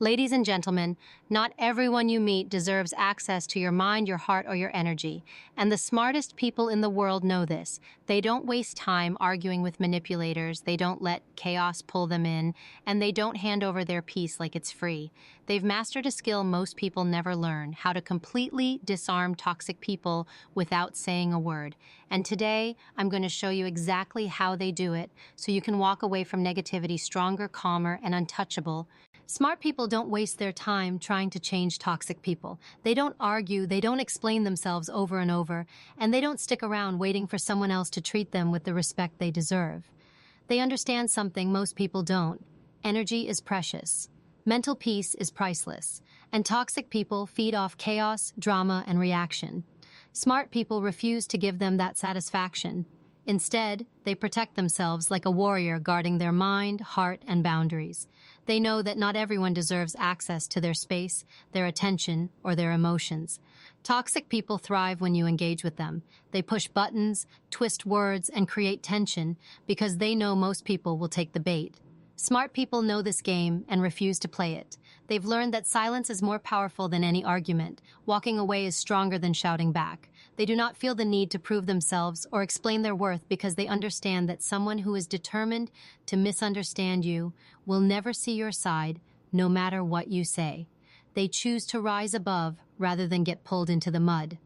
Ladies and gentlemen, not everyone you meet deserves access to your mind, your heart, or your energy. And the smartest people in the world know this. They don't waste time arguing with manipulators, they don't let chaos pull them in, and they don't hand over their peace like it's free. They've mastered a skill most people never learn: how to completely disarm toxic people without saying a word. And today, I'm going to show you exactly how they do it so you can walk away from negativity stronger, calmer, and untouchable. Smart people don't waste their time trying to change toxic people. They don't argue, they don't explain themselves over and over, and they don't stick around waiting for someone else to treat them with the respect they deserve. They understand something most people don't. Energy is precious. Mental peace is priceless. And toxic people feed off chaos, drama, and reaction. Smart people refuse to give them that satisfaction. Instead, they protect themselves like a warrior guarding their mind, heart, and boundaries. They know that not everyone deserves access to their space, their attention, or their emotions. Toxic people thrive when you engage with them. They push buttons, twist words, and create tension because they know most people will take the bait. Smart people know this game and refuse to play it. They've learned that silence is more powerful than any argument. Walking away is stronger than shouting back. They do not feel the need to prove themselves or explain their worth because they understand that someone who is determined to misunderstand you will never see your side, no matter what you say. They choose to rise above rather than get pulled into the mud.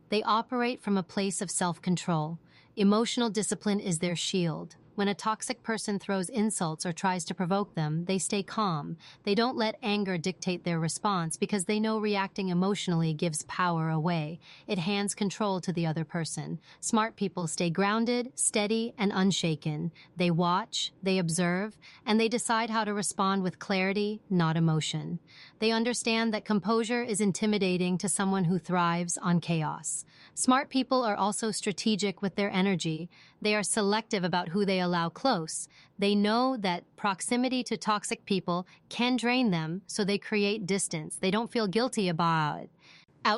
They operate from a place of self-control. Emotional discipline is their shield. When a toxic person throws insults or tries to provoke them, they stay calm. They don't let anger dictate their response because they know reacting emotionally gives power away. It hands control to the other person. Smart people stay grounded, steady, and unshaken. They watch, they observe, and they decide how to respond with clarity, not emotion. They understand that composure is intimidating to someone who thrives on chaos. Smart people are also strategic with their energy. They are selective about who they allow close. They know that proximity to toxic people can drain them, so they create distance. They don't feel guilty about it.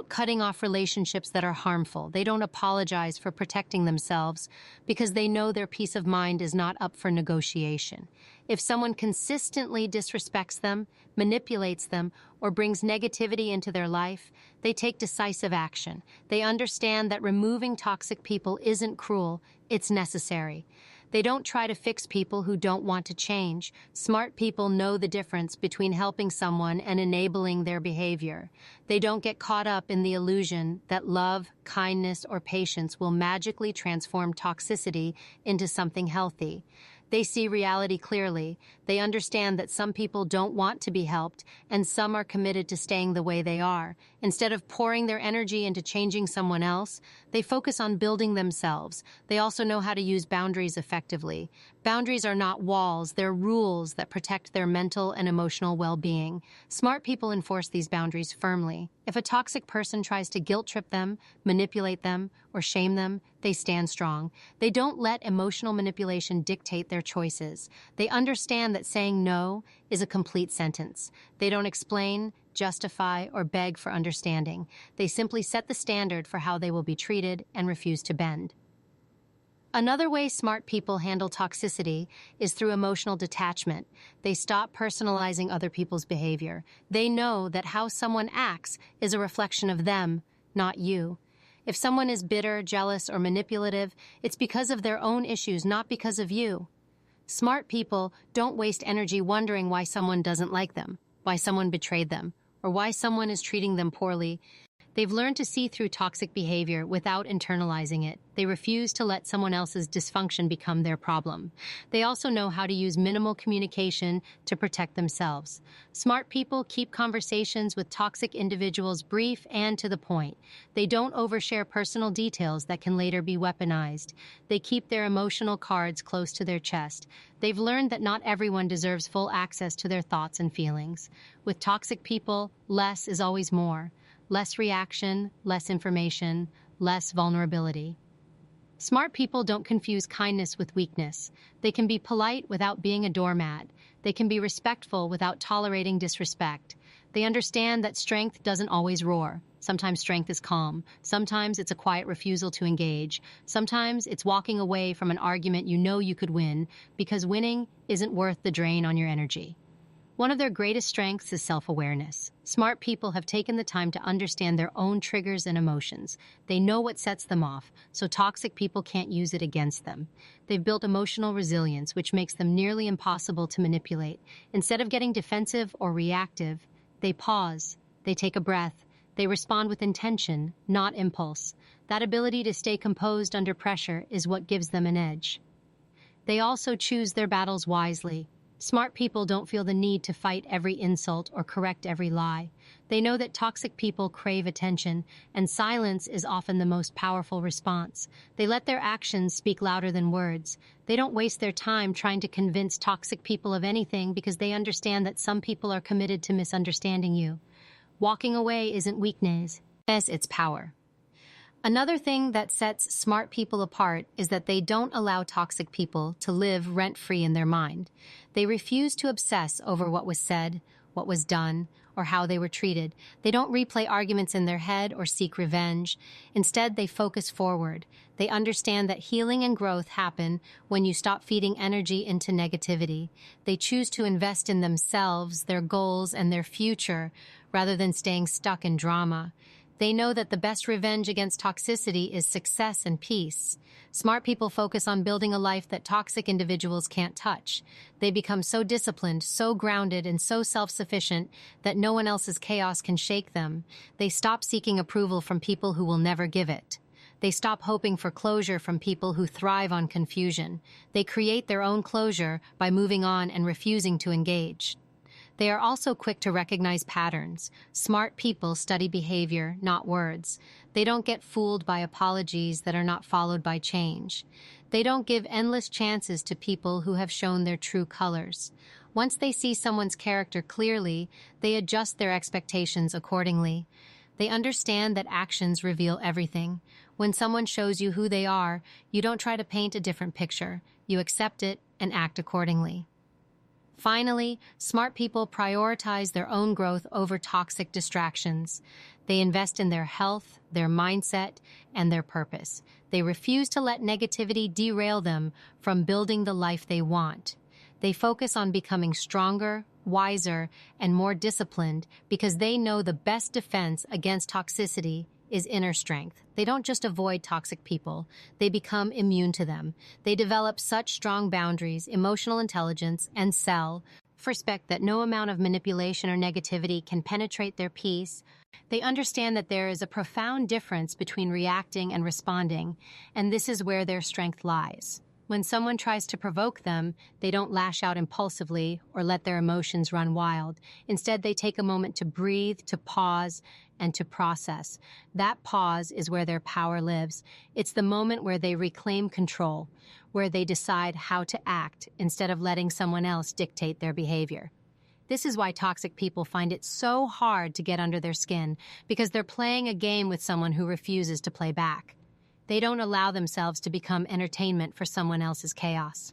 Cutting off relationships that are harmful. They don't apologize for protecting themselves because they know their peace of mind is not up for negotiation. If someone consistently disrespects them, manipulates them, or brings negativity into their life, they take decisive action. They understand that removing toxic people isn't cruel, it's necessary. They don't try to fix people who don't want to change. Smart people know the difference between helping someone and enabling their behavior. They don't get caught up in the illusion that love, kindness, or patience will magically transform toxicity into something healthy. They see reality clearly. They understand that some people don't want to be helped, and some are committed to staying the way they are. Instead of pouring their energy into changing someone else, they focus on building themselves. They also know how to use boundaries effectively. Boundaries are not walls, they're rules that protect their mental and emotional well-being. Smart people enforce these boundaries firmly. If a toxic person tries to guilt-trip them, manipulate them, or shame them, they stand strong. They don't let emotional manipulation dictate their choices. They understand that saying no is a complete sentence. They don't explain, justify, or beg for understanding. They simply set the standard for how they will be treated and refuse to bend. Another way smart people handle toxicity is through emotional detachment. They stop personalizing other people's behavior. They know that how someone acts is a reflection of them, not you. If someone is bitter, jealous, or manipulative, it's because of their own issues, not because of you. Smart people don't waste energy wondering why someone doesn't like them, why someone betrayed them, or why someone is treating them poorly. They've learned to see through toxic behavior without internalizing it. They refuse to let someone else's dysfunction become their problem. They also know how to use minimal communication to protect themselves. Smart people keep conversations with toxic individuals brief and to the point. They don't overshare personal details that can later be weaponized. They keep their emotional cards close to their chest. They've learned that not everyone deserves full access to their thoughts and feelings. With toxic people, less is always more. Less reaction, less information, less vulnerability. Smart people don't confuse kindness with weakness. They can be polite without being a doormat. They can be respectful without tolerating disrespect. They understand that strength doesn't always roar. Sometimes strength is calm. Sometimes it's a quiet refusal to engage. Sometimes it's walking away from an argument you know you could win because winning isn't worth the drain on your energy. One of their greatest strengths is self-awareness. Smart people have taken the time to understand their own triggers and emotions. They know what sets them off, so toxic people can't use it against them. They've built emotional resilience, which makes them nearly impossible to manipulate. Instead of getting defensive or reactive, they pause, they take a breath, they respond with intention, not impulse. That ability to stay composed under pressure is what gives them an edge. They also choose their battles wisely. Smart people don't feel the need to fight every insult or correct every lie. They know that toxic people crave attention, and silence is often the most powerful response. They let their actions speak louder than words. They don't waste their time trying to convince toxic people of anything because they understand that some people are committed to misunderstanding you. Walking away isn't weakness, it's power. Another thing that sets smart people apart is that they don't allow toxic people to live rent-free in their mind. They refuse to obsess over what was said, what was done, or how they were treated. They don't replay arguments in their head or seek revenge. Instead, they focus forward. They understand that healing and growth happen when you stop feeding energy into negativity. They choose to invest in themselves, their goals, and their future, rather than staying stuck in drama. They know that the best revenge against toxicity is success and peace. Smart people focus on building a life that toxic individuals can't touch. They become so disciplined, so grounded, and so self-sufficient that no one else's chaos can shake them. They stop seeking approval from people who will never give it. They stop hoping for closure from people who thrive on confusion. They create their own closure by moving on and refusing to engage. They are also quick to recognize patterns. Smart people study behavior, not words. They don't get fooled by apologies that are not followed by change. They don't give endless chances to people who have shown their true colors. Once they see someone's character clearly, they adjust their expectations accordingly. They understand that actions reveal everything. When someone shows you who they are, you don't try to paint a different picture. You accept it and act accordingly. Finally, smart people prioritize their own growth over toxic distractions. They invest in their health, their mindset, and their purpose. They refuse to let negativity derail them from building the life they want. They focus on becoming stronger, wiser, and more disciplined because they know the best defense against toxicity is inner strength. They don't just avoid toxic people, they become immune to them. They develop such strong boundaries, emotional intelligence, and self-respect that no amount of manipulation or negativity can penetrate their peace. They understand that there is a profound difference between reacting and responding, and this is where their strength lies. When someone tries to provoke them, they don't lash out impulsively or let their emotions run wild. Instead, they take a moment to breathe, to pause, and to process. That pause is where their power lives. It's the moment where they reclaim control, where they decide how to act instead of letting someone else dictate their behavior. This is why toxic people find it so hard to get under their skin, because they're playing a game with someone who refuses to play back. They don't allow themselves to become entertainment for someone else's chaos.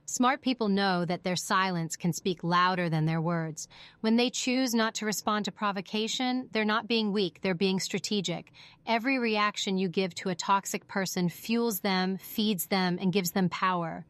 Smart people know that their silence can speak louder than their words. When they choose not to respond to provocation, they're not being weak, they're being strategic. Every reaction you give to a toxic person fuels them, feeds them, and gives them power.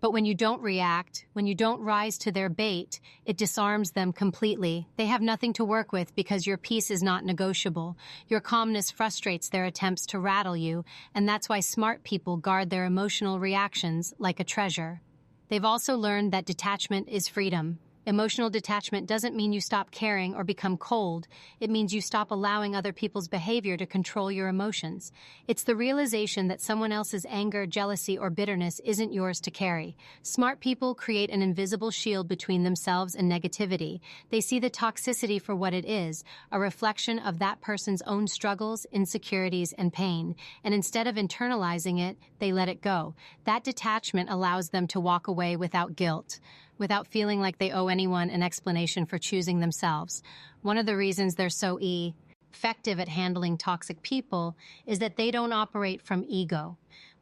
But when you don't react, when you don't rise to their bait, it disarms them completely. They have nothing to work with because your peace is not negotiable. Your calmness frustrates their attempts to rattle you, and that's why smart people guard their emotional reactions like a treasure. They've also learned that detachment is freedom. Emotional detachment doesn't mean you stop caring or become cold. It means you stop allowing other people's behavior to control your emotions. It's the realization that someone else's anger, jealousy, or bitterness isn't yours to carry. Smart people create an invisible shield between themselves and negativity. They see the toxicity for what it is, a reflection of that person's own struggles, insecurities, and pain. And instead of internalizing it, they let it go. That detachment allows them to walk away without guilt, without feeling like they owe anyone an explanation for choosing themselves. One of the reasons they're so effective at handling toxic people is that they don't operate from ego.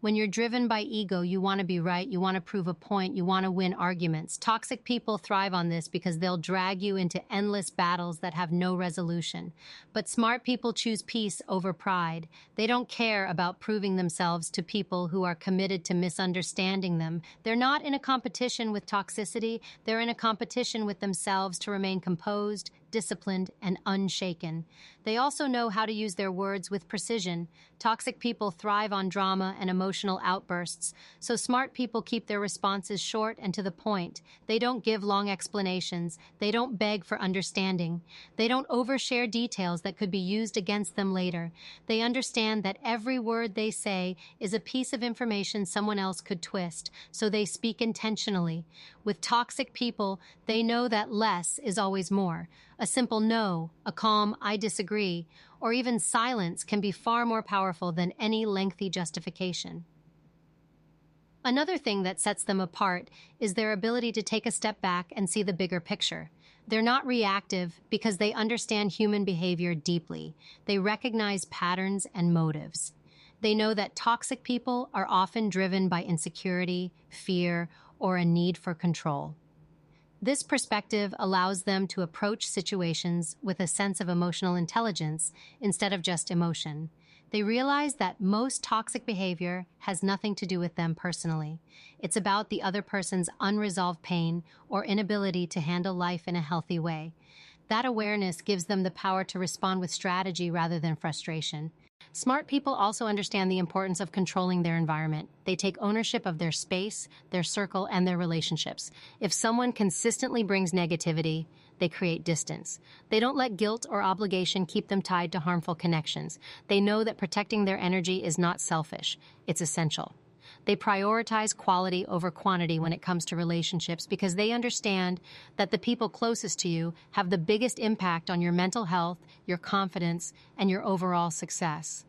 When you're driven by ego, you want to be right, you want to prove a point, you want to win arguments. Toxic people thrive on this because they'll drag you into endless battles that have no resolution. But smart people choose peace over pride. They don't care about proving themselves to people who are committed to misunderstanding them. They're not in a competition with toxicity, they're in a competition with themselves to remain composed, disciplined, and unshaken. They also know how to use their words with precision. Toxic people thrive on drama and emotional outbursts, so smart people keep their responses short and to the point. They don't give long explanations. They don't beg for understanding. They don't overshare details that could be used against them later. They understand that every word they say is a piece of information someone else could twist, so they speak intentionally. With toxic people, they know that less is always more. A simple no, a calm "I disagree," or even silence can be far more powerful than any lengthy justification. Another thing that sets them apart is their ability to take a step back and see the bigger picture. They're not reactive because they understand human behavior deeply. They recognize patterns and motives. They know that toxic people are often driven by insecurity, fear, or a need for control. This perspective allows them to approach situations with a sense of emotional intelligence instead of just emotion. They realize that most toxic behavior has nothing to do with them personally. It's about the other person's unresolved pain or inability to handle life in a healthy way. That awareness gives them the power to respond with strategy rather than frustration. Smart people also understand the importance of controlling their environment. They take ownership of their space, their circle, and their relationships. If someone consistently brings negativity, they create distance. They don't let guilt or obligation keep them tied to harmful connections. They know that protecting their energy is not selfish, it's essential. They prioritize quality over quantity when it comes to relationships because they understand that the people closest to you have the biggest impact on your mental health, your confidence, and your overall success.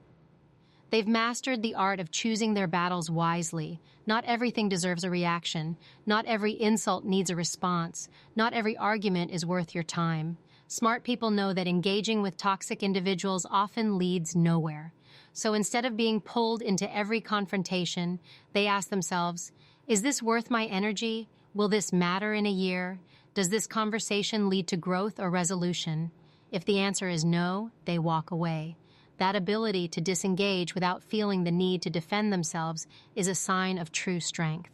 They've mastered the art of choosing their battles wisely. Not everything deserves a reaction. Not every insult needs a response. Not every argument is worth your time. Smart people know that engaging with toxic individuals often leads nowhere. So instead of being pulled into every confrontation, they ask themselves, is this worth my energy? Will this matter in a year? Does this conversation lead to growth or resolution? If the answer is no, they walk away. That ability to disengage without feeling the need to defend themselves is a sign of true strength.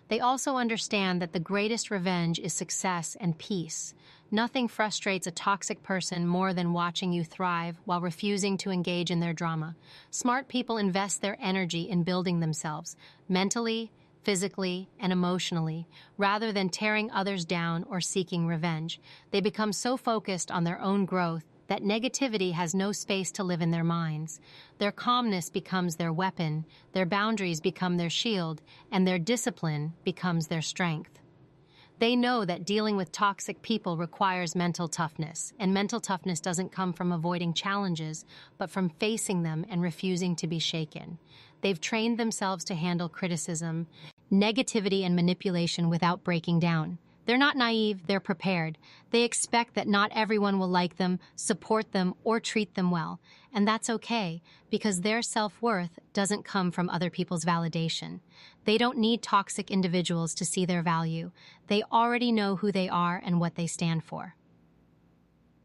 They also understand that the greatest revenge is success and peace. Nothing frustrates a toxic person more than watching you thrive while refusing to engage in their drama. Smart people invest their energy in building themselves, mentally, physically, and emotionally, rather than tearing others down or seeking revenge. They become so focused on their own growth that negativity has no space to live in their minds. Their calmness becomes their weapon, their boundaries become their shield, and their discipline becomes their strength. They know that dealing with toxic people requires mental toughness, and mental toughness doesn't come from avoiding challenges, but from facing them and refusing to be shaken. They've trained themselves to handle criticism, negativity, and manipulation without breaking down. They're not naive, they're prepared. They expect that not everyone will like them, support them, or treat them well. And that's okay, because their self-worth doesn't come from other people's validation. They don't need toxic individuals to see their value. They already know who they are and what they stand for.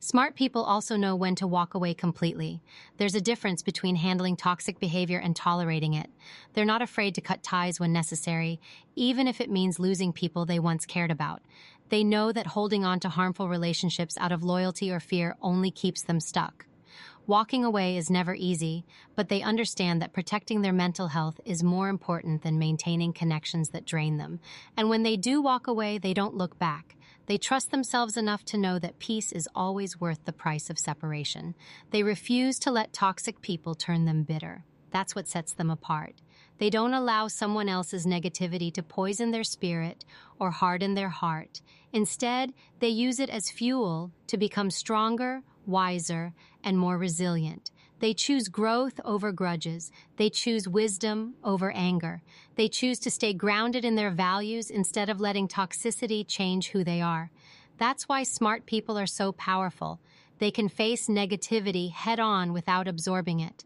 Smart people also know when to walk away completely. There's a difference between handling toxic behavior and tolerating it. They're not afraid to cut ties when necessary, even if it means losing people they once cared about. They know that holding on to harmful relationships out of loyalty or fear only keeps them stuck. Walking away is never easy, but they understand that protecting their mental health is more important than maintaining connections that drain them. And when they do walk away, they don't look back. They trust themselves enough to know that peace is always worth the price of separation. They refuse to let toxic people turn them bitter. That's what sets them apart. They don't allow someone else's negativity to poison their spirit or harden their heart. Instead, they use it as fuel to become stronger, wiser, and more resilient. They choose growth over grudges. They choose wisdom over anger. They choose to stay grounded in their values instead of letting toxicity change who they are. That's why smart people are so powerful. They can face negativity head-on without absorbing it.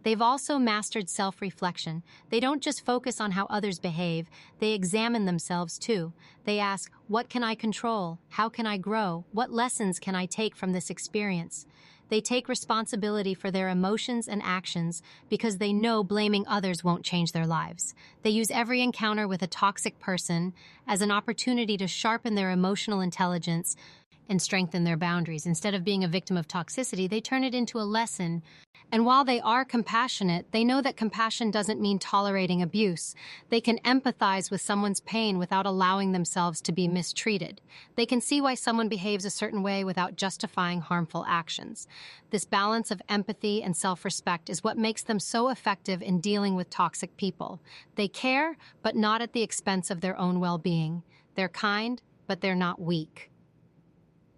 They've also mastered self-reflection. They don't just focus on how others behave, they examine themselves too. They ask, what can I control? How can I grow? What lessons can I take from this experience? They take responsibility for their emotions and actions because they know blaming others won't change their lives. They use every encounter with a toxic person as an opportunity to sharpen their emotional intelligence and strengthen their boundaries. Instead of being a victim of toxicity, they turn it into a lesson. And while they are compassionate, they know that compassion doesn't mean tolerating abuse. They can empathize with someone's pain without allowing themselves to be mistreated. They can see why someone behaves a certain way without justifying harmful actions. This balance of empathy and self-respect is what makes them so effective in dealing with toxic people. They care, but not at the expense of their own well-being. They're kind, but they're not weak.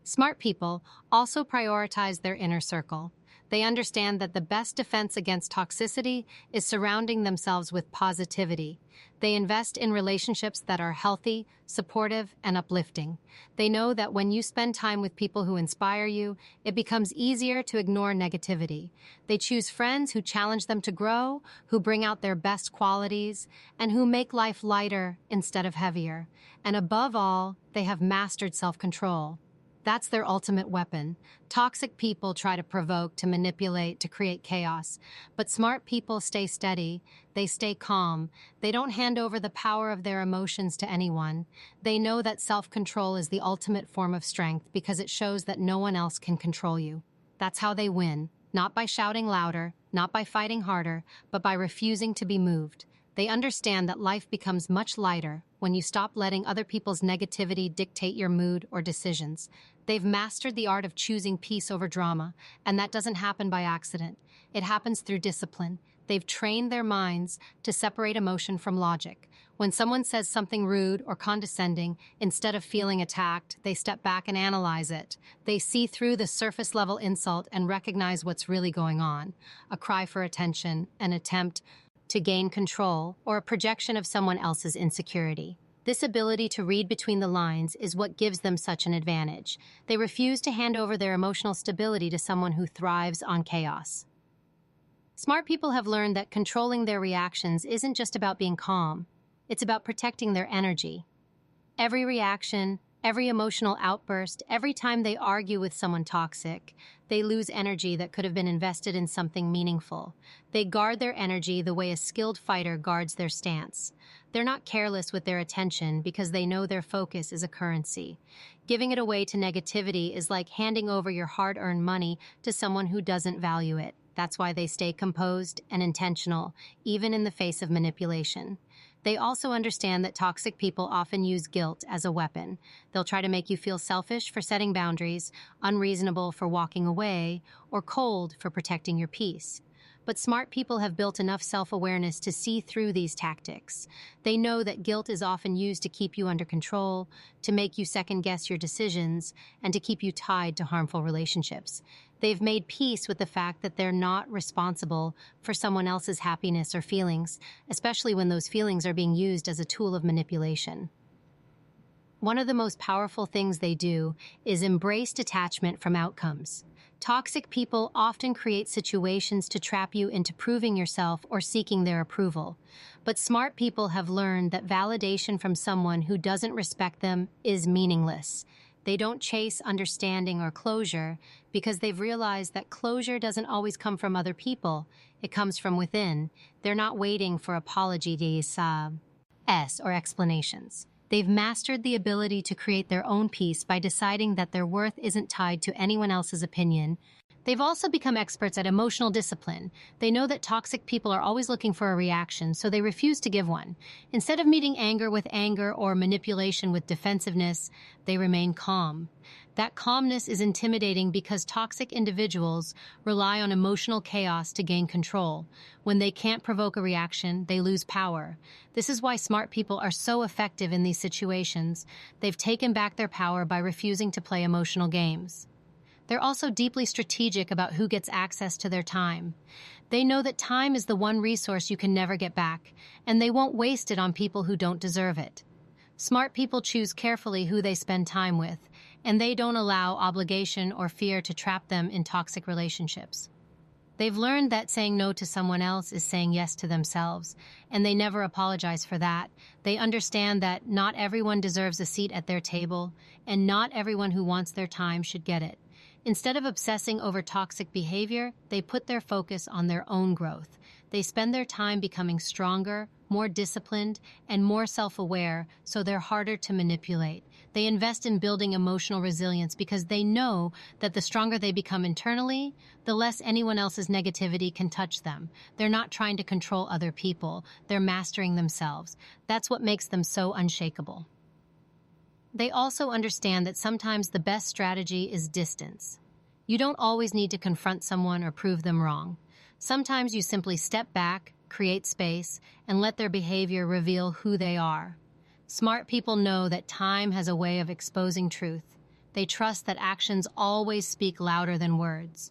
Smart people also prioritize their inner circle. They understand that the best defense against toxicity is surrounding themselves with positivity. They invest in relationships that are healthy, supportive, and uplifting. They know that when you spend time with people who inspire you, it becomes easier to ignore negativity. They choose friends who challenge them to grow, who bring out their best qualities, and who make life lighter instead of heavier. And above all, they have mastered self-control. That's their ultimate weapon. Toxic people try to provoke, to manipulate, to create chaos. But smart people stay steady. They stay calm. They don't hand over the power of their emotions to anyone. They know that self-control is the ultimate form of strength because it shows that no one else can control you. That's how they win. Not by shouting louder, not by fighting harder, but by refusing to be moved. They understand that life becomes much lighter when you stop letting other people's negativity dictate your mood or decisions. They've mastered the art of choosing peace over drama, and that doesn't happen by accident. It happens through discipline. They've trained their minds to separate emotion from logic. When someone says something rude or condescending, instead of feeling attacked, they step back and analyze it. They see through the surface-level insult and recognize what's really going on: a cry for attention, an attempt to gain control, or a projection of someone else's insecurity. This ability to read between the lines is what gives them such an advantage. They refuse to hand over their emotional stability to someone who thrives on chaos. Smart people have learned that controlling their reactions isn't just about being calm. It's about protecting their energy. Every reaction, every emotional outburst, every time they argue with someone toxic, they lose energy that could have been invested in something meaningful. They guard their energy the way a skilled fighter guards their stance. They're not careless with their attention because they know their focus is a currency. Giving it away to negativity is like handing over your hard-earned money to someone who doesn't value it. That's why they stay composed and intentional, even in the face of manipulation. They also understand that toxic people often use guilt as a weapon. They'll try to make you feel selfish for setting boundaries, unreasonable for walking away, or cold for protecting your peace. But smart people have built enough self-awareness to see through these tactics. They know that guilt is often used to keep you under control, to make you second-guess your decisions, and to keep you tied to harmful relationships. They've made peace with the fact that they're not responsible for someone else's happiness or feelings, especially when those feelings are being used as a tool of manipulation. One of the most powerful things they do is embrace detachment from outcomes. Toxic people often create situations to trap you into proving yourself or seeking their approval. But smart people have learned that validation from someone who doesn't respect them is meaningless. They don't chase understanding or closure because they've realized that closure doesn't always come from other people. It comes from within. They're not waiting for apologies or explanations. They've mastered the ability to create their own peace by deciding that their worth isn't tied to anyone else's opinion. They've also become experts at emotional discipline. They know that toxic people are always looking for a reaction, so they refuse to give one. Instead of meeting anger with anger or manipulation with defensiveness, they remain calm. That calmness is intimidating because toxic individuals rely on emotional chaos to gain control. When they can't provoke a reaction, they lose power. This is why smart people are so effective in these situations. They've taken back their power by refusing to play emotional games. They're also deeply strategic about who gets access to their time. They know that time is the one resource you can never get back, and they won't waste it on people who don't deserve it. Smart people choose carefully who they spend time with, and they don't allow obligation or fear to trap them in toxic relationships. They've learned that saying no to someone else is saying yes to themselves, and they never apologize for that. They understand that not everyone deserves a seat at their table, and not everyone who wants their time should get it. Instead of obsessing over toxic behavior, they put their focus on their own growth. They spend their time becoming stronger, more disciplined, and more self-aware, so they're harder to manipulate. They invest in building emotional resilience because they know that the stronger they become internally, the less anyone else's negativity can touch them. They're not trying to control other people. They're mastering themselves. That's what makes them so unshakable. They also understand that sometimes the best strategy is distance. You don't always need to confront someone or prove them wrong. Sometimes you simply step back, create space, and let their behavior reveal who they are. Smart people know that time has a way of exposing truth. They trust that actions always speak louder than words.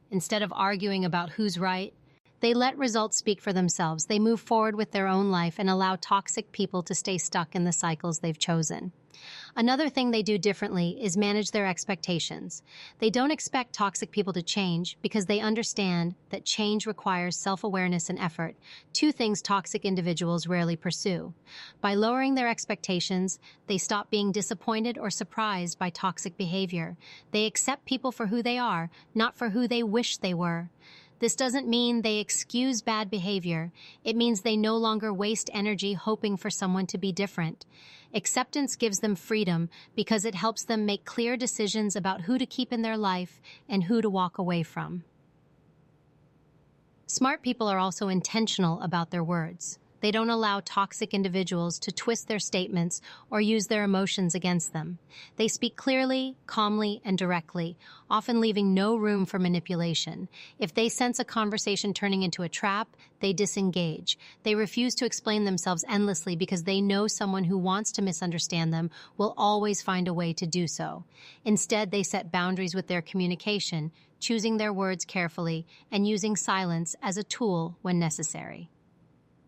Instead of arguing about who's right, they let results speak for themselves. They move forward with their own life and allow toxic people to stay stuck in the cycles they've chosen. Another thing they do differently is manage their expectations. They don't expect toxic people to change because they understand that change requires self-awareness and effort, two things toxic individuals rarely pursue. By lowering their expectations, they stop being disappointed or surprised by toxic behavior. They accept people for who they are, not for who they wish they were. This doesn't mean they excuse bad behavior. It means they no longer waste energy hoping for someone to be different. Acceptance gives them freedom because it helps them make clear decisions about who to keep in their life and who to walk away from. Smart people are also intentional about their words. They don't allow toxic individuals to twist their statements or use their emotions against them. They speak clearly, calmly, and directly, often leaving no room for manipulation. If they sense a conversation turning into a trap, they disengage. They refuse to explain themselves endlessly because they know someone who wants to misunderstand them will always find a way to do so. Instead, they set boundaries with their communication, choosing their words carefully and using silence as a tool when necessary.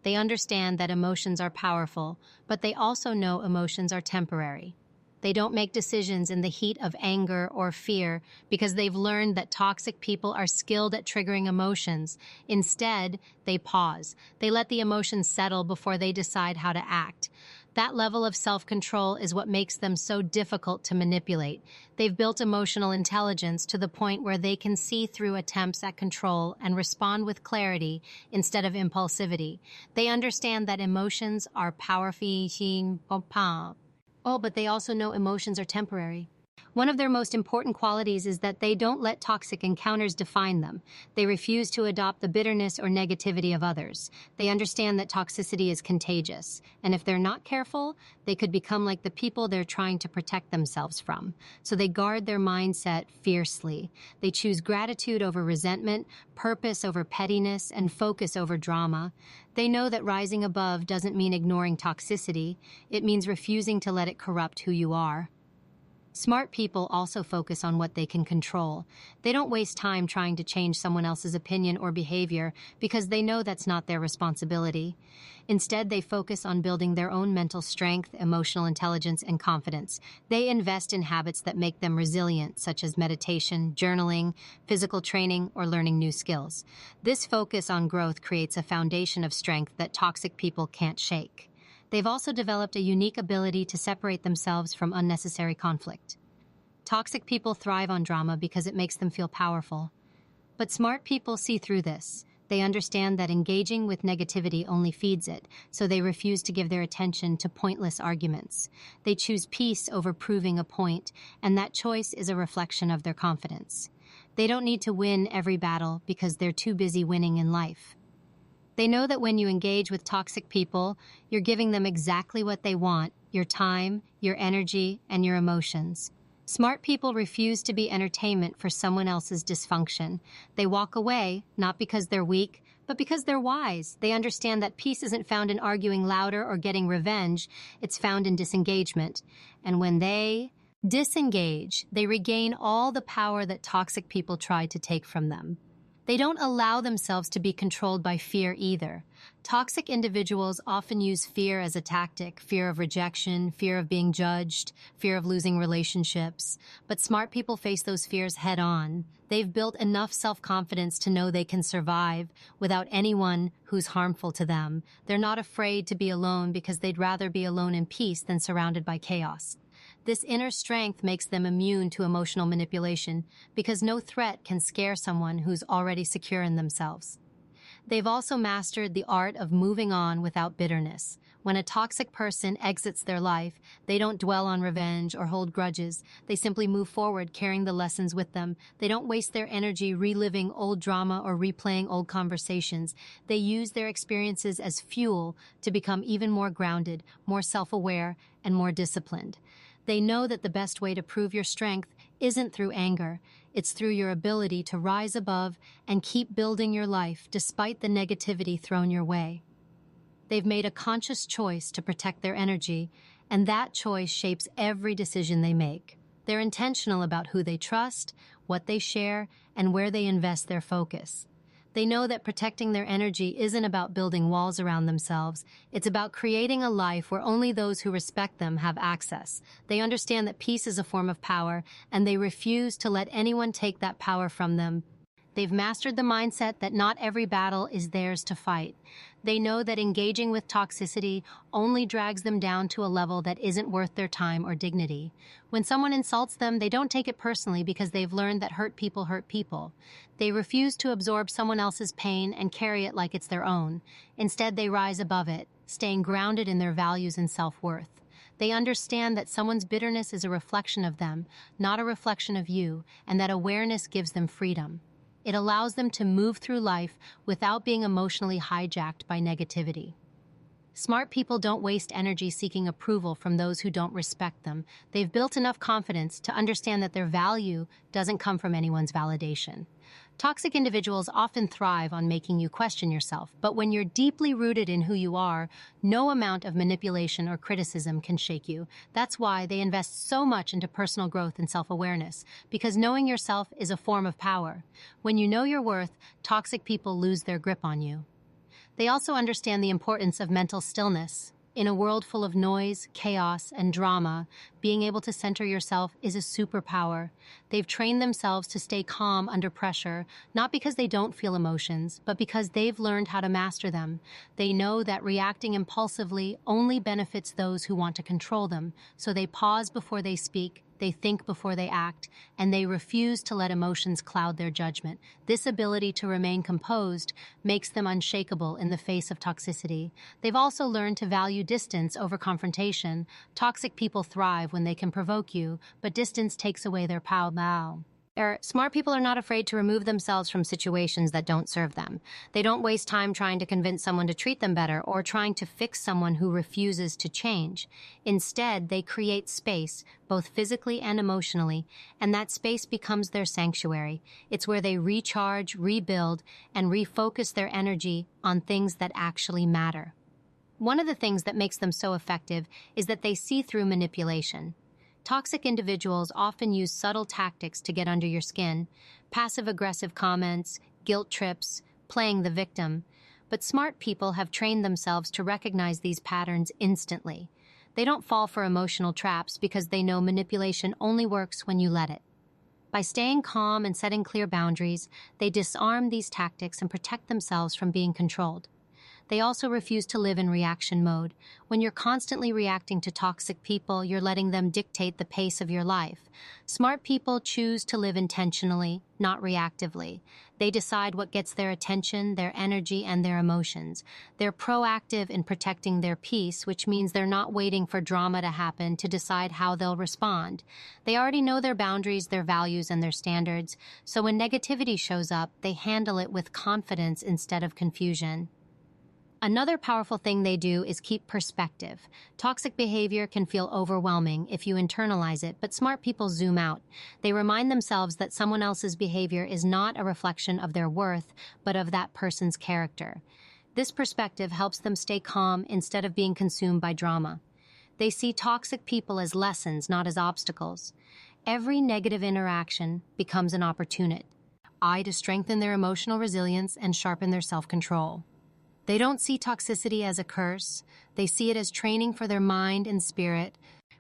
They understand that emotions are powerful, but they also know emotions are temporary. They don't make decisions in the heat of anger or fear because they've learned that toxic people are skilled at triggering emotions. Instead, they pause. They let the emotions settle before they decide how to act. That level of self-control is what makes them so difficult to manipulate. They've built emotional intelligence to the point where they can see through attempts at control and respond with clarity instead of impulsivity. They understand that emotions are powerful. But they also know emotions are temporary. One of their most important qualities is that they don't let toxic encounters define them. They refuse to adopt the bitterness or negativity of others. They understand that toxicity is contagious, and if they're not careful, they could become like the people they're trying to protect themselves from. So they guard their mindset fiercely. They choose gratitude over resentment, purpose over pettiness, and focus over drama. They know that rising above doesn't mean ignoring toxicity. It means refusing to let it corrupt who you are. Smart people also focus on what they can control. They don't waste time trying to change someone else's opinion or behavior because they know that's not their responsibility. Instead, they focus on building their own mental strength, emotional intelligence, and confidence. They invest in habits that make them resilient, such as meditation, journaling, physical training, or learning new skills. This focus on growth creates a foundation of strength that toxic people can't shake. They've also developed a unique ability to separate themselves from unnecessary conflict. Toxic people thrive on drama because it makes them feel powerful. But smart people see through this. They understand that engaging with negativity only feeds it, so they refuse to give their attention to pointless arguments. They choose peace over proving a point, and that choice is a reflection of their confidence. They don't need to win every battle because they're too busy winning in life. They know that when you engage with toxic people, you're giving them exactly what they want: your time, your energy, and your emotions. Smart people refuse to be entertainment for someone else's dysfunction. They walk away, not because they're weak, but because they're wise. They understand that peace isn't found in arguing louder or getting revenge. It's found in disengagement. And when they disengage, they regain all the power that toxic people try to take from them. They don't allow themselves to be controlled by fear either. Toxic individuals often use fear as a tactic, fear of rejection, fear of being judged, fear of losing relationships. But smart people face those fears head on. They've built enough self-confidence to know they can survive without anyone who's harmful to them. They're not afraid to be alone because they'd rather be alone in peace than surrounded by chaos. This inner strength makes them immune to emotional manipulation because no threat can scare someone who's already secure in themselves. They've also mastered the art of moving on without bitterness. When a toxic person exits their life, they don't dwell on revenge or hold grudges. They simply move forward, carrying the lessons with them. They don't waste their energy reliving old drama or replaying old conversations. They use their experiences as fuel to become even more grounded, more self-aware, and more disciplined. They know that the best way to prove your strength isn't through anger. It's through your ability to rise above and keep building your life despite the negativity thrown your way. They've made a conscious choice to protect their energy, and that choice shapes every decision they make. They're intentional about who they trust, what they share, and where they invest their focus. They know that protecting their energy isn't about building walls around themselves. It's about creating a life where only those who respect them have access. They understand that peace is a form of power, and they refuse to let anyone take that power from them. They've mastered the mindset that not every battle is theirs to fight. They know that engaging with toxicity only drags them down to a level that isn't worth their time or dignity. When someone insults them, they don't take it personally because they've learned that hurt people hurt people. They refuse to absorb someone else's pain and carry it like it's their own. Instead, they rise above it, staying grounded in their values and self-worth. They understand that someone's bitterness is a reflection of them, not a reflection of you, and that awareness gives them freedom. It allows them to move through life without being emotionally hijacked by negativity. Smart people don't waste energy seeking approval from those who don't respect them. They've built enough confidence to understand that their value doesn't come from anyone's validation. Toxic individuals often thrive on making you question yourself, but when you're deeply rooted in who you are, no amount of manipulation or criticism can shake you. That's why they invest so much into personal growth and self-awareness, because knowing yourself is a form of power. When you know your worth, toxic people lose their grip on you. They also understand the importance of mental stillness. In a world full of noise, chaos, and drama, being able to center yourself is a superpower. They've trained themselves to stay calm under pressure, not because they don't feel emotions, but because they've learned how to master them. They know that reacting impulsively only benefits those who want to control them, so they pause before they speak, they think before they act, and they refuse to let emotions cloud their judgment. This ability to remain composed makes them unshakable in the face of toxicity. They've also learned to value distance over confrontation. Toxic people thrive when they can provoke you, but distance takes away their power. Smart people are not afraid to remove themselves from situations that don't serve them. They don't waste time trying to convince someone to treat them better or trying to fix someone who refuses to change. Instead, they create space, both physically and emotionally, and that space becomes their sanctuary. It's where they recharge, rebuild, and refocus their energy on things that actually matter. One of the things that makes them so effective is that they see through manipulation. Toxic individuals often use subtle tactics to get under your skin, passive-aggressive comments, guilt trips, playing the victim. But smart people have trained themselves to recognize these patterns instantly. They don't fall for emotional traps because they know manipulation only works when you let it. By staying calm and setting clear boundaries, they disarm these tactics and protect themselves from being controlled. They also refuse to live in reaction mode. When you're constantly reacting to toxic people, you're letting them dictate the pace of your life. Smart people choose to live intentionally, not reactively. They decide what gets their attention, their energy, and their emotions. They're proactive in protecting their peace, which means they're not waiting for drama to happen to decide how they'll respond. They already know their boundaries, their values, and their standards, so when negativity shows up, they handle it with confidence instead of confusion. Another powerful thing they do is keep perspective. Toxic behavior can feel overwhelming if you internalize it, but smart people zoom out. They remind themselves that someone else's behavior is not a reflection of their worth, but of that person's character. This perspective helps them stay calm instead of being consumed by drama. They see toxic people as lessons, not as obstacles. Every negative interaction becomes an opportunity. eye to strengthen their emotional resilience and sharpen their self-control. They don't see toxicity as a curse. They see it as training for their mind and spirit.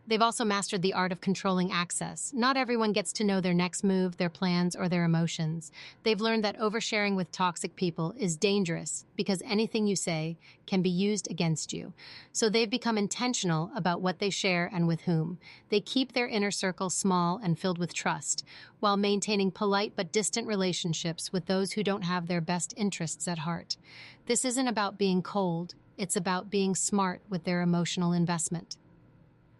They've also mastered the art of controlling access. Not everyone gets to know their next move, their plans, or their emotions. They've learned that oversharing with toxic people is dangerous because anything you say can be used against you. So they've become intentional about what they share and with whom. They keep their inner circle small and filled with trust, while maintaining polite but distant relationships with those who don't have their best interests at heart. This isn't about being cold, it's about being smart with their emotional investment.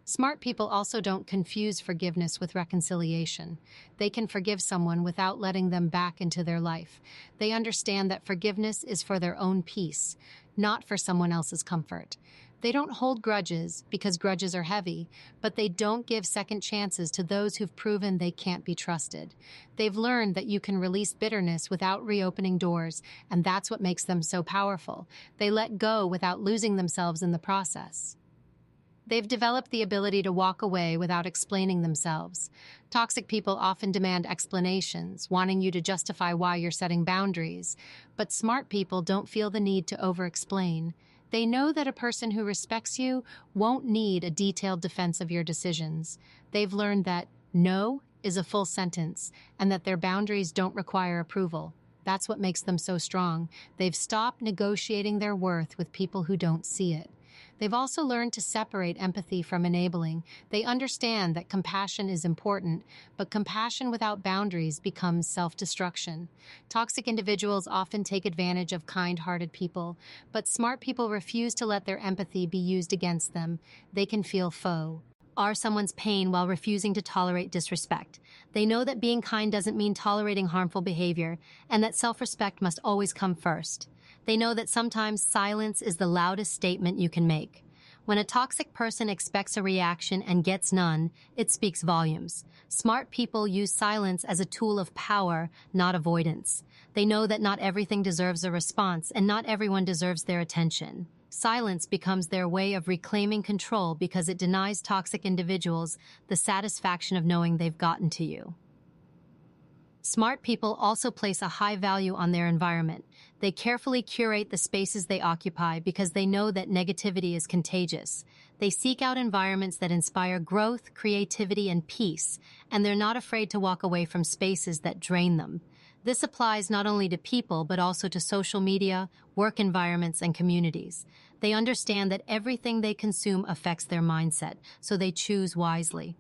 Smart people also don't confuse forgiveness with reconciliation. They can forgive someone without letting them back into their life. They understand that forgiveness is for their own peace, not for someone else's comfort. They don't hold grudges because grudges are heavy, but they don't give second chances to those who've proven they can't be trusted. They've learned that you can release bitterness without reopening doors, and that's what makes them so powerful. They let go without losing themselves in the process. They've developed the ability to walk away without explaining themselves. Toxic people often demand explanations, wanting you to justify why you're setting boundaries. But smart people don't feel the need to over-explain. They know that a person who respects you won't need a detailed defense of your decisions. They've learned that no is a full sentence and that their boundaries don't require approval. That's what makes them so strong. They've stopped negotiating their worth with people who don't see it. They've also learned to separate empathy from enabling. They understand that compassion is important, but compassion without boundaries becomes self-destruction. Toxic individuals often take advantage of kind-hearted people, but smart people refuse to let their empathy be used against them. They can feel foe are someone's pain while refusing to tolerate disrespect. They know that being kind doesn't mean tolerating harmful behavior, and that self-respect must always come first. They know that sometimes silence is the loudest statement you can make. When a toxic person expects a reaction and gets none, it speaks volumes. Smart people use silence as a tool of power, not avoidance. They know that not everything deserves a response, and not everyone deserves their attention. Silence becomes their way of reclaiming control because it denies toxic individuals the satisfaction of knowing they've gotten to you. Smart people also place a high value on their environment. They carefully curate the spaces they occupy because they know that negativity is contagious. They seek out environments that inspire growth, creativity, and peace, and they're not afraid to walk away from spaces that drain them. This applies not only to people but also to social media, work environments, and communities. They understand that everything they consume affects their mindset, so they choose wisely.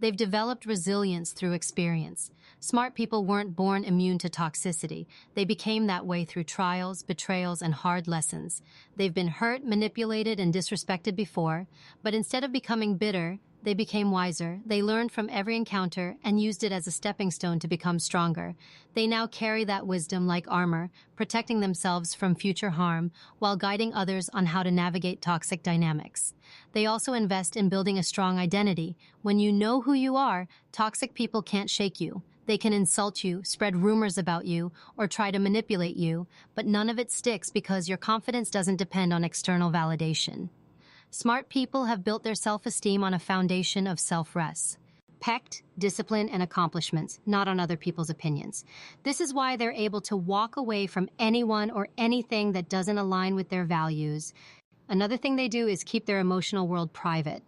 They've developed resilience through experience. Smart people weren't born immune to toxicity. They became that way through trials, betrayals, and hard lessons. They've been hurt, manipulated, and disrespected before, but instead of becoming bitter, they became wiser. They learned from every encounter and used it as a stepping stone to become stronger. They now carry that wisdom like armor, protecting themselves from future harm while guiding others on how to navigate toxic dynamics. They also invest in building a strong identity. When you know who you are, toxic people can't shake you. They can insult you, spread rumors about you, or try to manipulate you, but none of it sticks because your confidence doesn't depend on external validation. Smart people have built their self-esteem on a foundation of self-respect, discipline, and accomplishments, not on other people's opinions. This is why they're able to walk away from anyone or anything that doesn't align with their values. Another thing they do is keep their emotional world private.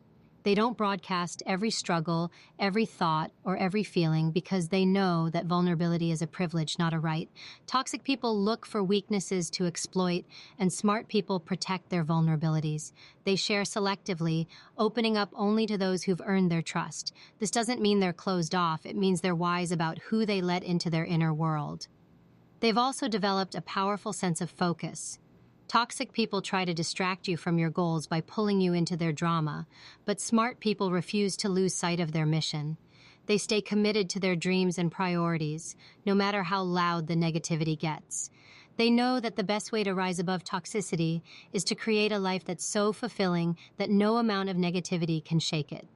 They don't broadcast every struggle, every thought, or every feeling because they know that vulnerability is a privilege, not a right. Toxic people look for weaknesses to exploit, and smart people protect their vulnerabilities. They share selectively, opening up only to those who've earned their trust. This doesn't mean they're closed off. It means they're wise about who they let into their inner world. They've also developed a powerful sense of focus. Toxic people try to distract you from your goals by pulling you into their drama, but smart people refuse to lose sight of their mission. They stay committed to their dreams and priorities, no matter how loud the negativity gets. They know that the best way to rise above toxicity is to create a life that's so fulfilling that no amount of negativity can shake it.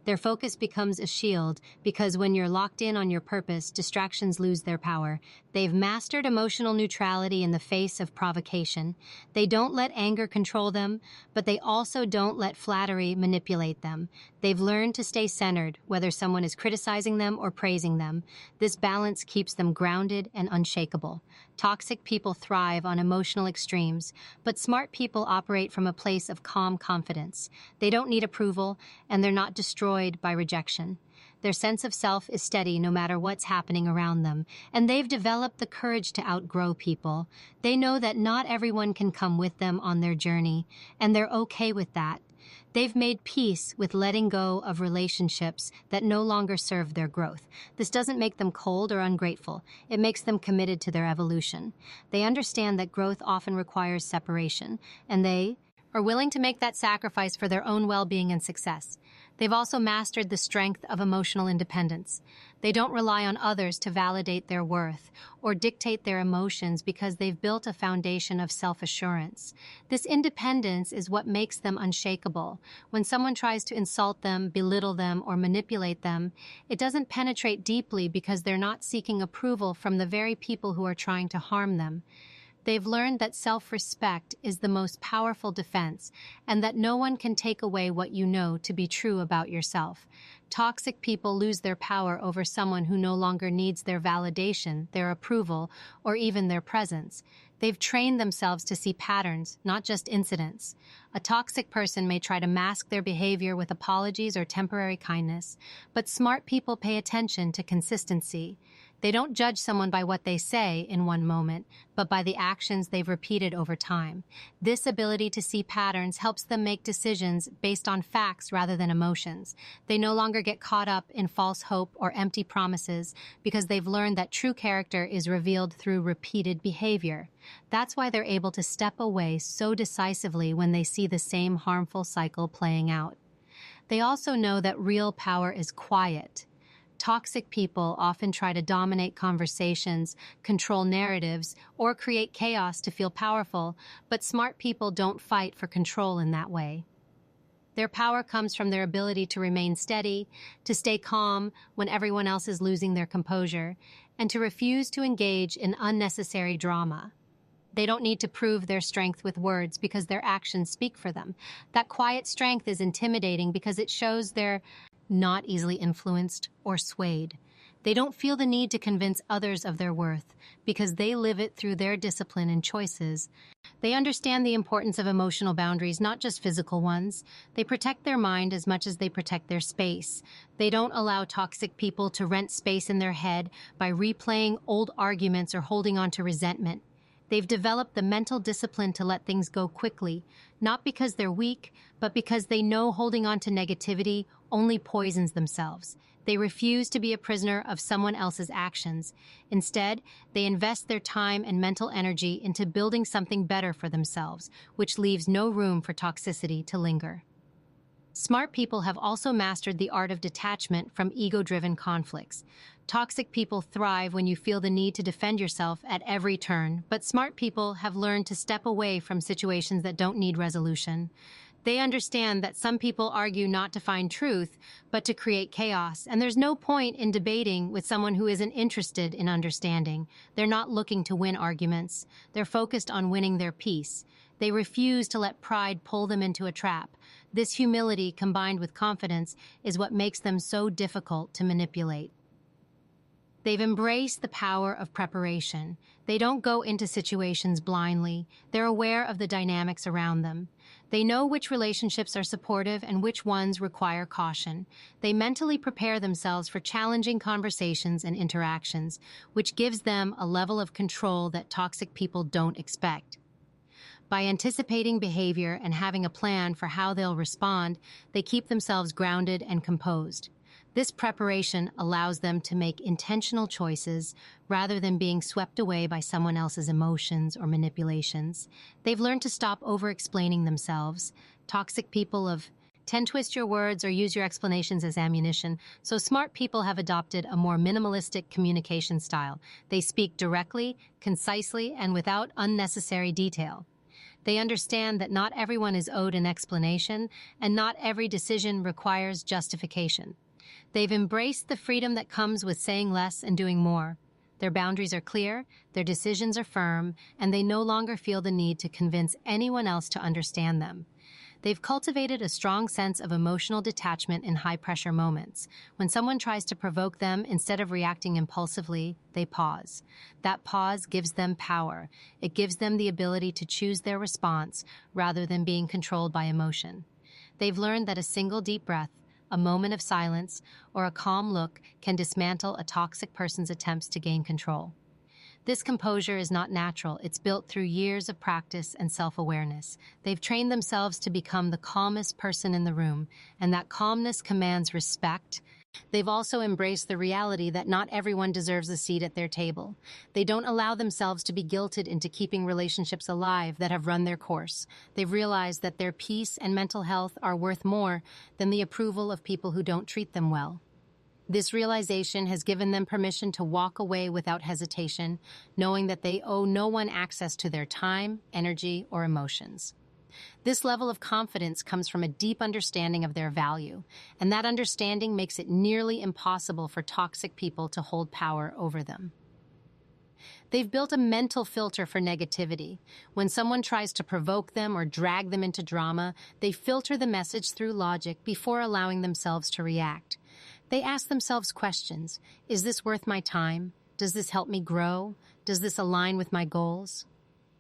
Their focus becomes a shield because when you're locked in on your purpose, distractions lose their power. They've mastered emotional neutrality in the face of provocation. They don't let anger control them, but they also don't let flattery manipulate them. They've learned to stay centered, whether someone is criticizing them or praising them. This balance keeps them grounded and unshakable. Toxic people thrive on emotional extremes, but smart people operate from a place of calm confidence. They don't need approval, and they're not destroyed by rejection. Their sense of self is steady no matter what's happening around them, and they've developed the courage to outgrow people. They know that not everyone can come with them on their journey, and they're okay with that. They've made peace with letting go of relationships that no longer serve their growth. This doesn't make them cold or ungrateful. It makes them committed to their evolution. They understand that growth often requires separation, and they are willing to make that sacrifice for their own well-being and success. They've also mastered the strength of emotional independence. They don't rely on others to validate their worth or dictate their emotions because they've built a foundation of self-assurance. This independence is what makes them unshakable. When someone tries to insult them, belittle them, or manipulate them, it doesn't penetrate deeply because they're not seeking approval from the very people who are trying to harm them. They've learned that self-respect is the most powerful defense and that no one can take away what you know to be true about yourself. Toxic people lose their power over someone who no longer needs their validation, their approval, or even their presence. They've trained themselves to see patterns, not just incidents. A toxic person may try to mask their behavior with apologies or temporary kindness, but smart people pay attention to consistency. They don't judge someone by what they say in one moment, but by the actions they've repeated over time. This ability to see patterns helps them make decisions based on facts rather than emotions. They no longer get caught up in false hope or empty promises because they've learned that true character is revealed through repeated behavior. That's why they're able to step away so decisively when they see the same harmful cycle playing out. They also know that real power is quiet. Toxic people often try to dominate conversations, control narratives, or create chaos to feel powerful, but smart people don't fight for control in that way. Their power comes from their ability to remain steady, to stay calm when everyone else is losing their composure, and to refuse to engage in unnecessary drama. They don't need to prove their strength with words because their actions speak for them. That quiet strength is intimidating because it shows they're not easily influenced or swayed. They don't feel the need to convince others of their worth because they live it through their discipline and choices. They understand the importance of emotional boundaries, not just physical ones. They protect their mind as much as they protect their space. They don't allow toxic people to rent space in their head by replaying old arguments or holding on to resentment. They've developed the mental discipline to let things go quickly, not because they're weak, but because they know holding on to negativity only poisons themselves. They refuse to be a prisoner of someone else's actions. Instead, they invest their time and mental energy into building something better for themselves, which leaves no room for toxicity to linger. Smart people have also mastered the art of detachment from ego-driven conflicts. Toxic people thrive when you feel the need to defend yourself at every turn, but smart people have learned to step away from situations that don't need resolution. They understand that some people argue not to find truth, but to create chaos, and there's no point in debating with someone who isn't interested in understanding. They're not looking to win arguments. They're focused on winning their peace. They refuse to let pride pull them into a trap. This humility, combined with confidence, is what makes them so difficult to manipulate. They've embraced the power of preparation. They don't go into situations blindly. They're aware of the dynamics around them. They know which relationships are supportive and which ones require caution. They mentally prepare themselves for challenging conversations and interactions, which gives them a level of control that toxic people don't expect. By anticipating behavior and having a plan for how they'll respond, they keep themselves grounded and composed. This preparation allows them to make intentional choices rather than being swept away by someone else's emotions or manipulations. They've learned to stop over-explaining themselves. Toxic people tend to twist your words or use your explanations as ammunition, so smart people have adopted a more minimalistic communication style. They speak directly, concisely, and without unnecessary detail. They understand that not everyone is owed an explanation, and not every decision requires justification. They've embraced the freedom that comes with saying less and doing more. Their boundaries are clear, their decisions are firm, and they no longer feel the need to convince anyone else to understand them. They've cultivated a strong sense of emotional detachment in high-pressure moments. When someone tries to provoke them, instead of reacting impulsively, they pause. That pause gives them power. It gives them the ability to choose their response rather than being controlled by emotion. They've learned that a single deep breath, a moment of silence, or a calm look can dismantle a toxic person's attempts to gain control. This composure is not natural. It's built through years of practice and self-awareness. They've trained themselves to become the calmest person in the room, and that calmness commands respect. They've also embraced the reality that not everyone deserves a seat at their table. They don't allow themselves to be guilted into keeping relationships alive that have run their course. They've realized that their peace and mental health are worth more than the approval of people who don't treat them well. This realization has given them permission to walk away without hesitation, knowing that they owe no one access to their time, energy, or emotions. This level of confidence comes from a deep understanding of their value, and that understanding makes it nearly impossible for toxic people to hold power over them. They've built a mental filter for negativity. When someone tries to provoke them or drag them into drama, they filter the message through logic before allowing themselves to react. They ask themselves questions. Is this worth my time? Does this help me grow? Does this align with my goals?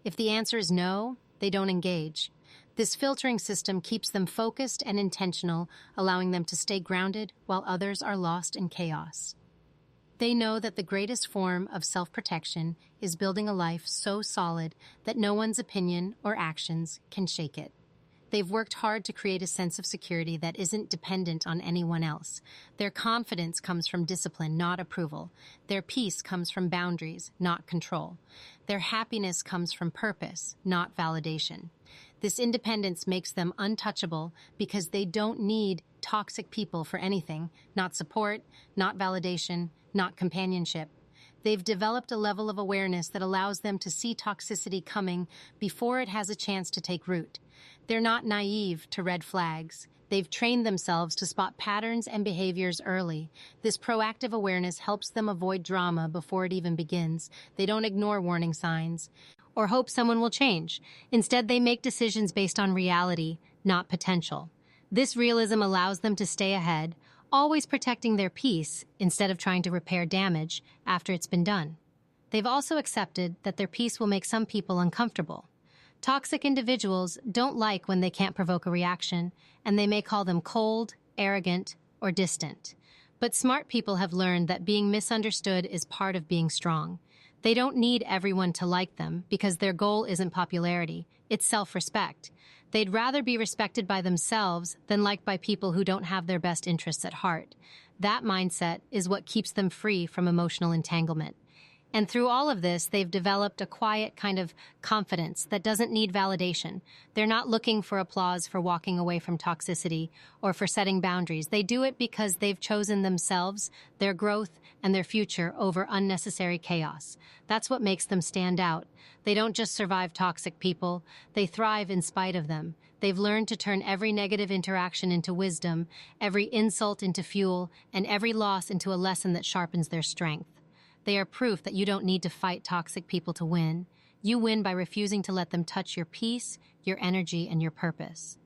If the answer is no, they don't engage. This filtering system keeps them focused and intentional, allowing them to stay grounded while others are lost in chaos. They know that the greatest form of self-protection is building a life so solid that no one's opinion or actions can shake it. They've worked hard to create a sense of security that isn't dependent on anyone else. Their confidence comes from discipline, not approval. Their peace comes from boundaries, not control. Their happiness comes from purpose, not validation. This independence makes them untouchable because they don't need toxic people for anything, not support, not validation, not companionship. They've developed a level of awareness that allows them to see toxicity coming before it has a chance to take root. They're not naive to red flags. They've trained themselves to spot patterns and behaviors early. This proactive awareness helps them avoid drama before it even begins. They don't ignore warning signs or hope someone will change. Instead, they make decisions based on reality, not potential. This realism allows them to stay ahead, always protecting their peace instead of trying to repair damage after it's been done. They've also accepted that their peace will make some people uncomfortable. Toxic individuals don't like when they can't provoke a reaction, and they may call them cold, arrogant, or distant. But smart people have learned that being misunderstood is part of being strong. They don't need everyone to like them because their goal isn't popularity, it's self-respect. They'd rather be respected by themselves than liked by people who don't have their best interests at heart. That mindset is what keeps them free from emotional entanglement. And through all of this, they've developed a quiet kind of confidence that doesn't need validation. They're not looking for applause for walking away from toxicity or for setting boundaries. They do it because they've chosen themselves, their growth, and their future over unnecessary chaos. That's what makes them stand out. They don't just survive toxic people, they thrive in spite of them. They've learned to turn every negative interaction into wisdom, every insult into fuel, and every loss into a lesson that sharpens their strength. They are proof that you don't need to fight toxic people to win. You win by refusing to let them touch your peace, your energy, and your purpose.